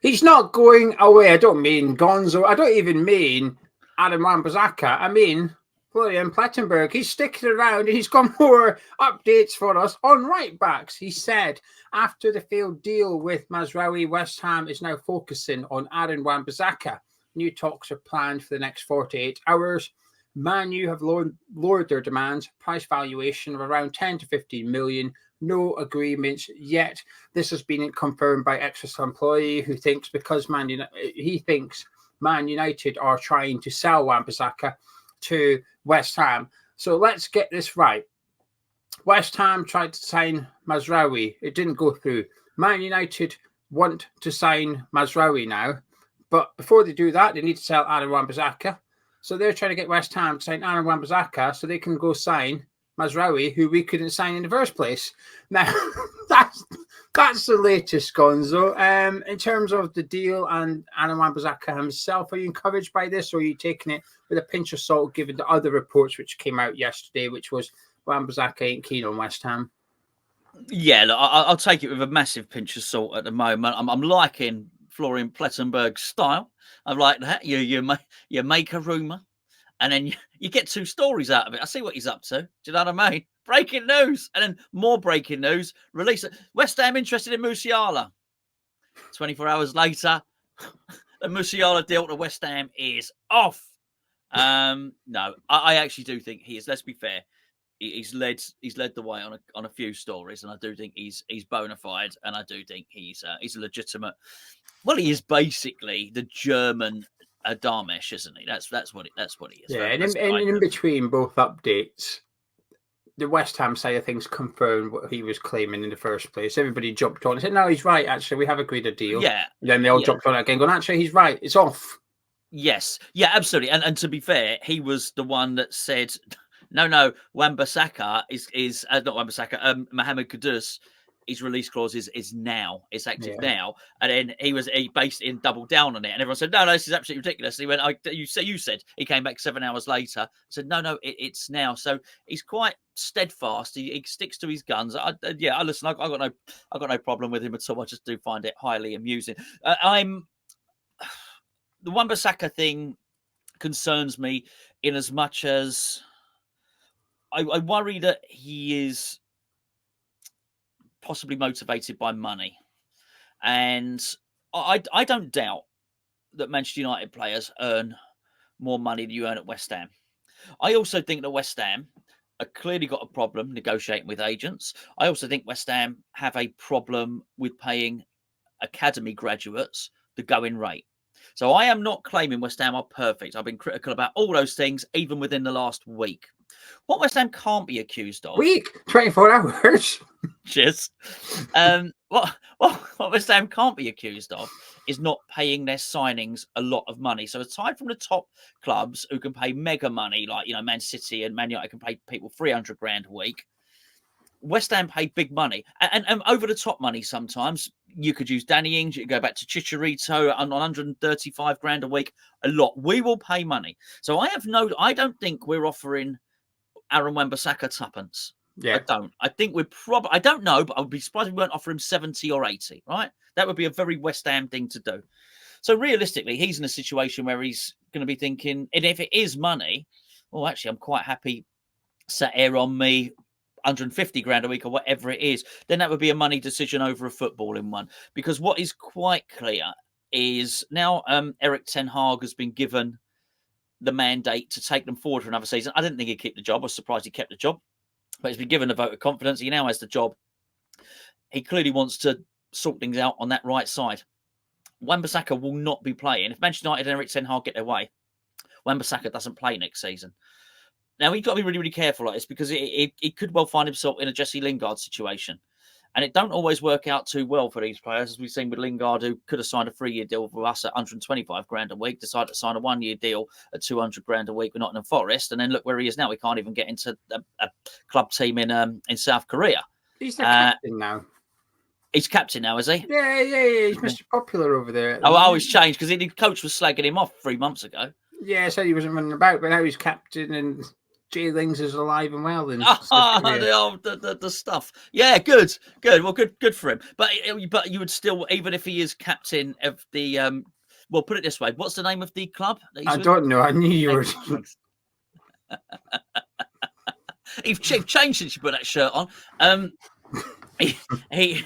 He's not going away. I don't mean Gonzo. I don't even mean Aaron Wan-Bissaka. I mean Florian Plettenberg. He's sticking around and he's got more updates for us on right backs. He said after the failed deal with Mazraoui, West Ham is now focusing on Aaron Wan-Bissaka. New talks are planned for the next 48 hours. Man U have lowered their demands, price valuation of around 10 to 15 million. No agreements yet. This has been confirmed by ex employee who thinks because Man United are trying to sell Wan-Bissaka to West Ham. So let's get this right. West Ham tried to sign Mazraoui. It didn't go through. Man United want to sign Mazraoui now. But before they do that, they need to sell Aaron Wan-Bissaka. So they're trying to get West Ham to sign Aaron Wan-Bissaka so they can go sign Mazraoui, who we couldn't sign in the first place. Now, that's the latest, Gonzo. In terms of the deal and Aaron Wan-Bissaka himself, are you encouraged by this, or are you taking it with a pinch of salt given the other reports which came out yesterday, which was Wan-Bissaka ain't keen on West Ham? Yeah, look, I'll take it with a massive pinch of salt at the moment. I'm liking Florian Plettenberg's style. I like that. You make a rumour and then you get two stories out of it. I see what he's up to. Do you know what I mean? Breaking news and then more breaking news. Release it. West Ham interested in Musiala. 24 hours later, the Musiala deal to West Ham is off. No, I actually do think he is. Let's be fair. He's led the way on a few stories, and I do think he's bona fide, and I do think he's a legitimate. Well, he is basically the German Darmesh, isn't he? That's what he is. Yeah, and in between both updates, the West Ham side of things confirmed what he was claiming in the first place. Everybody jumped on and said, "No, he's right. Actually, we have agreed a deal." Yeah. And then they all jumped on it again, going, "Actually, he's right. It's off." Yes. Yeah. Absolutely. And to be fair, he was the one that said, "No, Wan-Bissaka is not Wan-Bissaka. Mohamed Kudus." His release clause is now. It's active now. And then he based it in doubled down on it. And everyone said, no, this is absolutely ridiculous. And he went, you said. He came back 7 hours later, said, no, it's now. So he's quite steadfast. He sticks to his guns. Listen, I got no problem with him at all. I just do find it highly amusing. The Wan-Bissaka thing concerns me in as much as I worry that he is possibly motivated by money. And I don't doubt that Manchester United players earn more money than you earn at West Ham. I also think that West Ham have clearly got a problem negotiating with agents. I also think West Ham have a problem with paying academy graduates the going rate. So I am not claiming West Ham are perfect. I've been critical about all those things, even within the last week. What West Ham can't be accused of... Week? 24 hours? Cheers. What West Ham can't be accused of is not paying their signings a lot of money. So aside from the top clubs who can pay mega money, like, Man City and Man United can pay people 300 grand a week, West Ham pay big money and over the top money. Sometimes you could use Danny Ings, you could go back to Chicharito on 135 grand a week. A lot. We will pay money. So I don't think we're offering Aaron Wan-Bissaka tuppence. Yeah. I don't. I think we're probably, I don't know, but I would be surprised if we won't offer him 70 or 80, right? That would be a very West Ham thing to do. So realistically, he's in a situation where he's going to be thinking, and if it is money, well, actually, I'm quite happy sat here on me 150 grand a week or whatever it is, then that would be a money decision over a footballing one. Because what is quite clear is now Erik ten Hag has been given the mandate to take them forward for another season. I didn't think he'd keep the job. I was surprised he kept the job. But he's been given a vote of confidence. He now has the job. He clearly wants to sort things out on that right side. Wan-Bissaka will not be playing. If Manchester United and Erik ten Hag get their way, Wan-Bissaka doesn't play next season. Now, he's got to be really, really careful like this because he could well find himself in a Jesse Lingard situation. And it don't always work out too well for these players, as we've seen with Lingard, who could have signed a 3-year deal with us at 125 grand a week, decided to sign a 1-year deal at 200 grand a week with Nottingham Forest, and then look where he is now. He can't even get into a club team in South Korea. He's the captain now. He's captain now, is he? Yeah. He's Mr. Popular over there. Oh, he's changed because the coach was slagging him off 3 months ago. Yeah, said he wasn't running about, but now he's captain and Jay Lings is alive and well. And the stuff. Yeah, good. Well, good for him. But you would still, even if he is captain of the well, put it this way: what's the name of the club? I don't know. I knew you were. He's changed since you put that shirt on. He's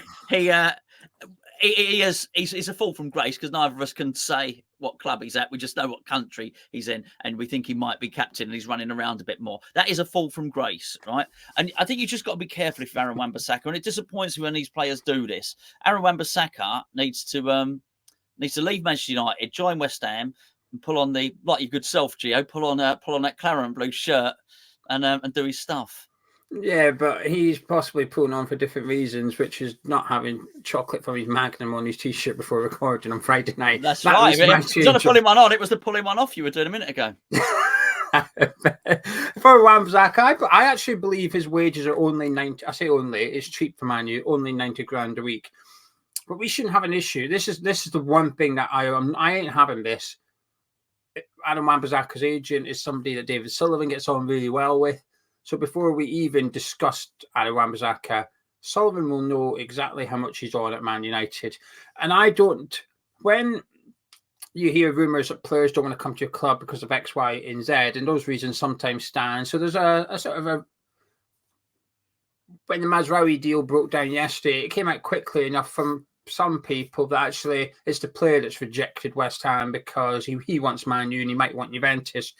a fall from grace because neither of us can say what club he's at. We just know what country he's in, and we think he might be captain and he's running around a bit more. That is a fall from grace, right? And I think you just got to be careful if you're Aaron Wan-Bissaka, and it disappoints me when these players do this. Aaron Wan-Bissaka needs to leave Manchester United, join West Ham, and pull on the, like your good self, Gio, pull on that claret blue shirt and do his stuff. Yeah, but he's possibly pulling on for different reasons, which is not having chocolate from his Magnum on his T-shirt before recording on Friday night. That's right. It was not a pulling one on, it was the pulling one off you were doing a minute ago. For Wan-Bissaka, I actually believe his wages are only 90. I say only, it's cheap for Man U, only 90 grand a week. But we shouldn't have an issue. This is the one thing that I ain't having this. Aaron Wan-Bissaka's agent is somebody that David Sullivan gets on really well with. So before we even discussed Aaron Wan-Bissaka, Sullivan will know exactly how much he's on at Man United. And I don't, when you hear rumours that players don't want to come to your club because of X, Y, and Z, and those reasons sometimes stand. So there's a sort of a, when the Mazraoui deal broke down yesterday, it came out quickly enough from some people that actually it's the player that's rejected West Ham because he wants Man U and he might want Juventus.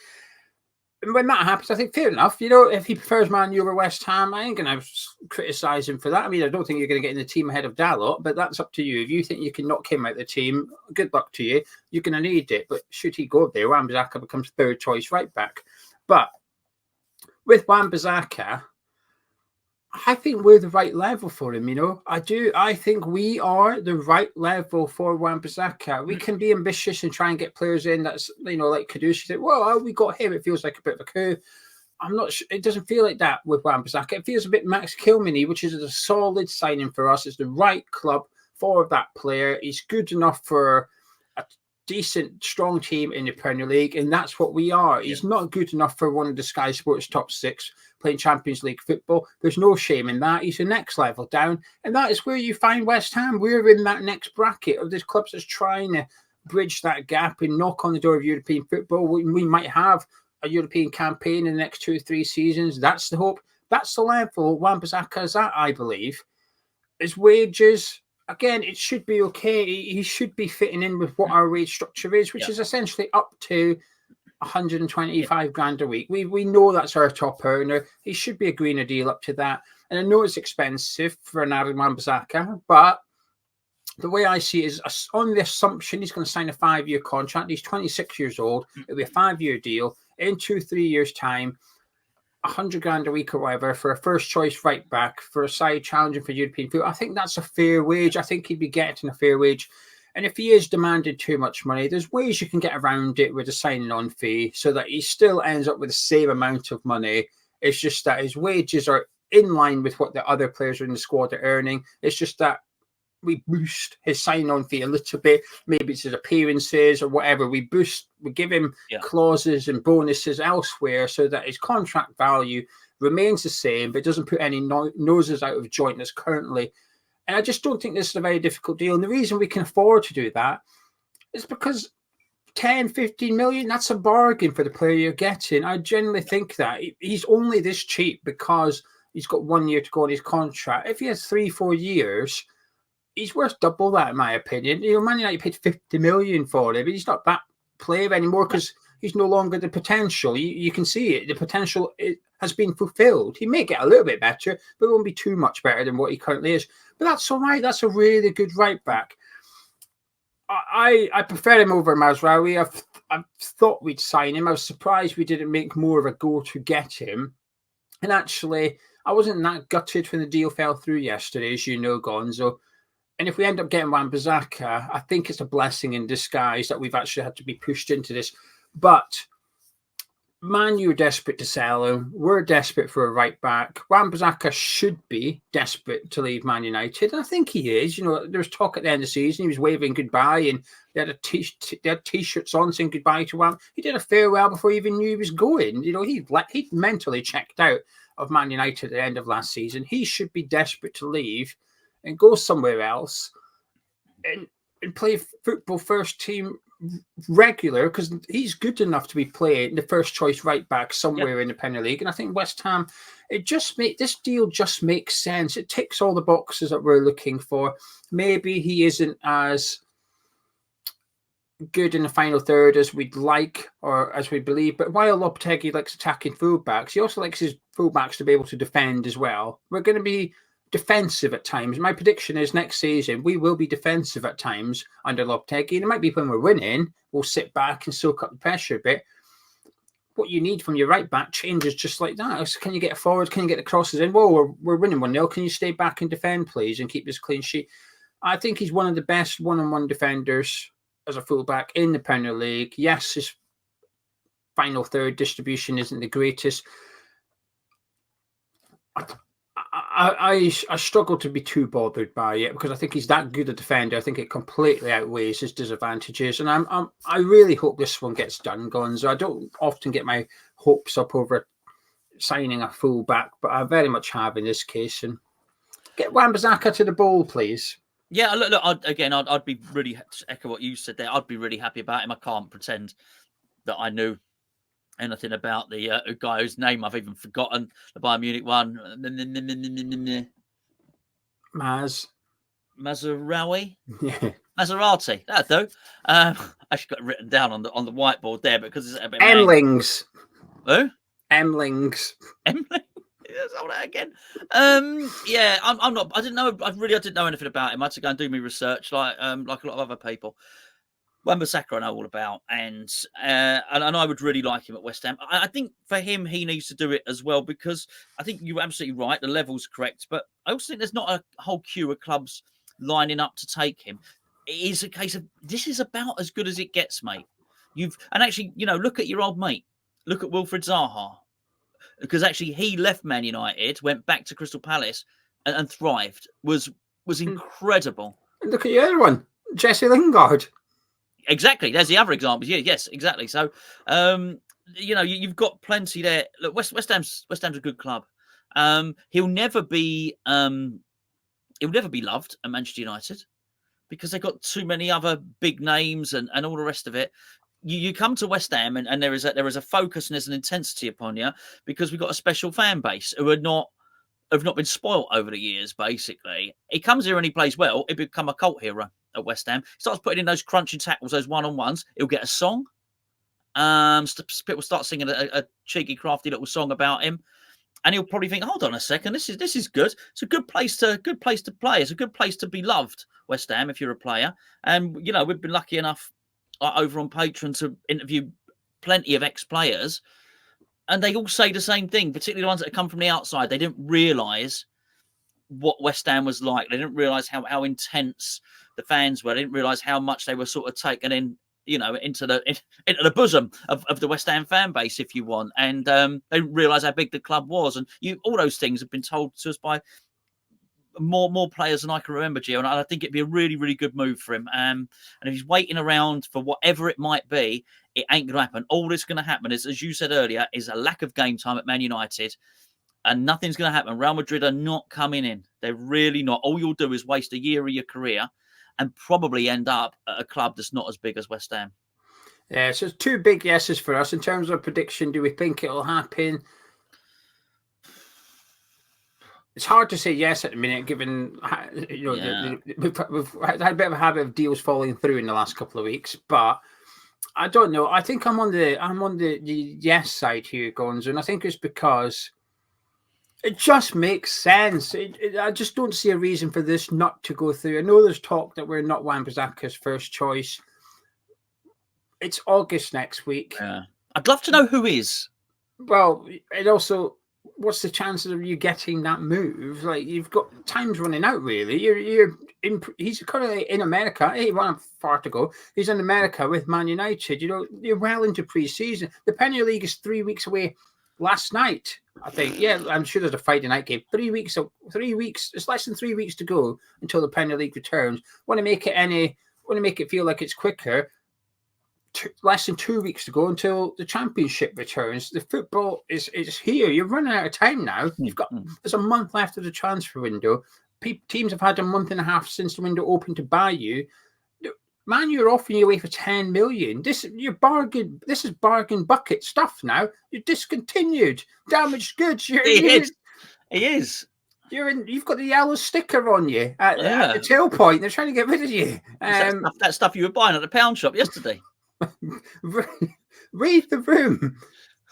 And when that happens, I think fair enough. You know, if he prefers Man U over West Ham, I ain't going to criticise him for that. I mean, I don't think you're going to get in the team ahead of Dalot, but that's up to you. If you think you can knock him out of the team, good luck to you. You're going to need it. But should he go there, Wan-Bissaka becomes third choice right back. But with Wan-Bissaka, I think we're the right level for him, you know. I do. I think we are the right level for Wan-Bissaka. We can be ambitious and try and get players in that's, you know, like Kudus. You think, well, we got him. It feels like a bit of a coup. I'm not sure. It doesn't feel like that with Wan-Bissaka. It feels a bit Max Kilmany, which is a solid signing for us. It's the right club for that player. He's good enough for a decent, strong team in the Premier League, and that's what we are. He's not good enough for one of the Sky Sports top six playing Champions League football. There's no shame in that. He's the next level down, and that is where you find West Ham. We're in that next bracket of these clubs that's trying to bridge that gap and knock on the door of European football. We might have a European campaign in the next 2 or 3 seasons. That's the hope. That's the level Wan-Bissaka is at, I believe. His wages, again, it should be okay. He should be fitting in with what our wage structure is, which is essentially up to 125 grand a week. We know that's our top earner. He should be agreeing a deal up to that. And I know it's expensive for an Aaron Wan-Bissaka, but the way I see it is on the assumption he's going to sign a 5-year contract. He's 26 years old. It'll be a 5-year deal. In 2-3 years' time, 100 grand a week or whatever for a first choice right back for a side challenging for European football. I think that's a fair wage. I think he'd be getting a fair wage. And if he is demanding too much money, there's ways you can get around it with a signing on fee so that he still ends up with the same amount of money. It's just that his wages are in line with what the other players in the squad are earning. It's just that we boost his sign-on fee a little bit. Maybe it's his appearances or whatever. We give him clauses and bonuses elsewhere so that his contract value remains the same, but doesn't put any noses out of joint that's currently. And I just don't think this is a very difficult deal. And the reason we can afford to do that is because 10, 15 million, that's a bargain for the player you're getting. I genuinely think that he's only this cheap because he's got 1 year to go on his contract. If he has 3-4 years, he's worth double that, in my opinion. You know, Man United paid 50 million for him, but he's not that player anymore because he's no longer the potential. You can see it. The potential has been fulfilled. He may get a little bit better, but it won't be too much better than what he currently is. But that's all right. That's a really good right back. I prefer him over Mazraoui. I thought we'd sign him. I was surprised we didn't make more of a go to get him. And actually, I wasn't that gutted when the deal fell through yesterday, as you know, Gonzo. And if we end up getting Wan-Bissaka, I think it's a blessing in disguise that we've actually had to be pushed into this. But Man U are desperate to sell him. We're desperate for a right back. Wan-Bissaka should be desperate to leave Man United. And I think he is. You know, there was talk at the end of the season. He was waving goodbye and they had t-shirts on saying goodbye to Wan. He did a farewell before he even knew he was going. You know, he mentally checked out of Man United at the end of last season. He should be desperate to leave and go somewhere else and play football first team regular, because he's good enough to be playing the first choice right back somewhere in the Premier League. And I think West Ham, this deal just makes sense. It ticks all the boxes that we're looking for. Maybe he isn't as good in the final third as we'd like or as we believe, but while Lopetegui likes attacking fullbacks, he also likes his fullbacks to be able to defend as well. We're going to be defensive at times. My prediction is next season we will be defensive at times under Lopetegui. And it might be when we're winning, we'll sit back and soak up the pressure a bit. What you need from your right back changes just like that. So can you get forward? Can you get the crosses in? Whoa, we're winning 1-0. Can you stay back and defend, please, and keep this clean sheet? I think he's one of the best one-on-one defenders as a fullback in the Premier League. Yes, his final third distribution isn't the greatest. I struggle to be too bothered by it because I think he's that good a defender. I think it completely outweighs his disadvantages, and I really hope this one gets done, Gonzo. I don't often get my hopes up over signing a fullback, but I very much have in this case. And get Wan-Bissaka to the ball, please. Yeah, look. I'd be really to echo what you said there. I'd be really happy about him. I can't pretend that I knew anything about the guy whose name I've even forgotten. The Bayern Munich one. Mazraoui. Yeah. Maserati. That'd do. I actually got it written down on the whiteboard there because it's a bit. Emlings. Who? Emlings. Emlings. That again. Yeah, I'm not. I didn't know anything about him. I had to go and do my research, like a lot of other people. Wan-Bissaka I know all about, and I would really like him at West Ham. I think for him, he needs to do it as well, because I think you're absolutely right. The level's correct, but I also think there's not a whole queue of clubs lining up to take him. It is a case of this is about as good as it gets, mate. Actually, look at your old mate. Look at Wilfried Zaha, because actually he left Man United, went back to Crystal Palace, and thrived. Was incredible. Look at the other one, Jesse Lingard. Exactly. There's the other examples. Yeah, yes, exactly. So, you've got plenty there. Look, West Ham's a good club. He'll never be loved at Manchester United because they've got too many other big names and all the rest of it. You come to West Ham and there is a focus and there's an intensity upon you because we've got a special fan base who have not been spoilt over the years. Basically, he comes here and he plays well. He'll become a cult hero at West Ham. Starts putting in those crunching tackles, those one-on-ones. He'll get a song. People start singing a cheeky, crafty little song about him, and he'll probably think, "Hold on a second, this is good. It's a good place to play. It's a good place to be loved." West Ham, if you're a player, and we've been lucky enough over on Patreon to interview plenty of ex-players, and they all say the same thing, particularly the ones that come from the outside. They didn't realise what West Ham was like. They didn't realise how intense the fans were. They didn't realise how much they were sort of taken in, into the bosom of the West Ham fan base, if you want. And they didn't realise how big the club was. And all those things have been told to us by more players than I can remember, Gio. And I think it'd be a really, really good move for him. And if he's waiting around for whatever it might be, it ain't going to happen. All that's going to happen is, as you said earlier, is a lack of game time at Man United. And nothing's going to happen. Real Madrid are not coming in. They're really not. All you'll do is waste a year of your career and probably end up at a club that's not as big as West Ham. Yeah, so two big yeses for us. In terms of prediction, do we think it'll happen? It's hard to say yes at the minute, given we've had a bit of a habit of deals falling through in the last couple of weeks. But I don't know. I think I'm on the yes side here, Gonzo, and I think it's because it just makes sense. I just don't see a reason for this not to go through. I know there's talk that we're not Wan-Bissaka's first choice. It's August next week. Yeah. I'd love to know who is. Well, and also, what's the chances of you getting that move? Like, you've got time's running out. Really, you're in. He's currently in America. He went far to go. He's in America with Man United. You know, you're well into pre-season. The Premier League is 3 weeks away. Last night, I think. Yeah, I'm sure there's a Friday night game. 3 weeks. 3 weeks. It's less than 3 weeks to go until the Premier League returns. Want to make it feel like it's quicker. Less than 2 weeks to go until the Championship returns. The football is here. You're running out of time now. There's a month left of the transfer window. Teams have had a month and a half since the window opened to buy you. Man, you're offering you away for 10 million. This is bargain bucket stuff now. You're discontinued. Damaged goods. He is. You've got the yellow sticker on you at the tail point. They're trying to get rid of you. That stuff you were buying at the pound shop yesterday. Read the room.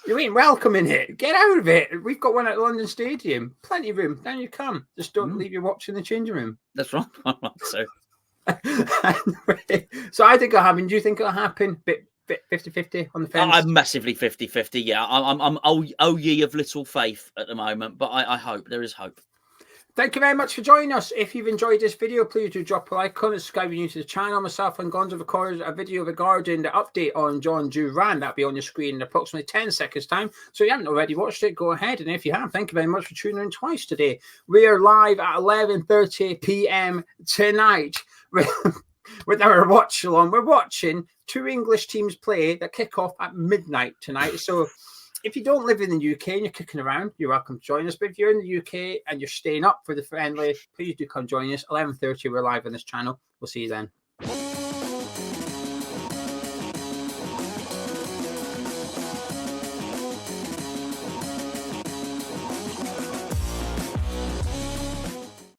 You ain't welcome in here. Get out of it. We've got one at London Stadium. Plenty of room. Down you come. Just don't leave your watch in the changing room. That's right. So I think it'll happen. Do you think it'll happen? Bit 50-50 on the fence? I'm massively 50-50. Yeah, I'm oh ye of little faith at the moment, but I hope there is hope. Thank you very much for joining us. If you've enjoyed this video, please do drop a like, comment, subscribe if you're new to the channel. Myself and Gonzo recorded a video regarding the update on John Duran. That'll be on your screen in approximately 10 seconds time. So if you haven't already watched it, go ahead. And if you have, thank you very much for tuning in twice today. We are live at 11:30 p.m. tonight with our watch along. We're watching 2 English teams play that kick off at midnight tonight. So if you don't live in the UK and you're kicking around, you're welcome to join us. But if you're in the UK and you're staying up for the friendly, please do come join us. 11:30, we're live on this channel. We'll see you then.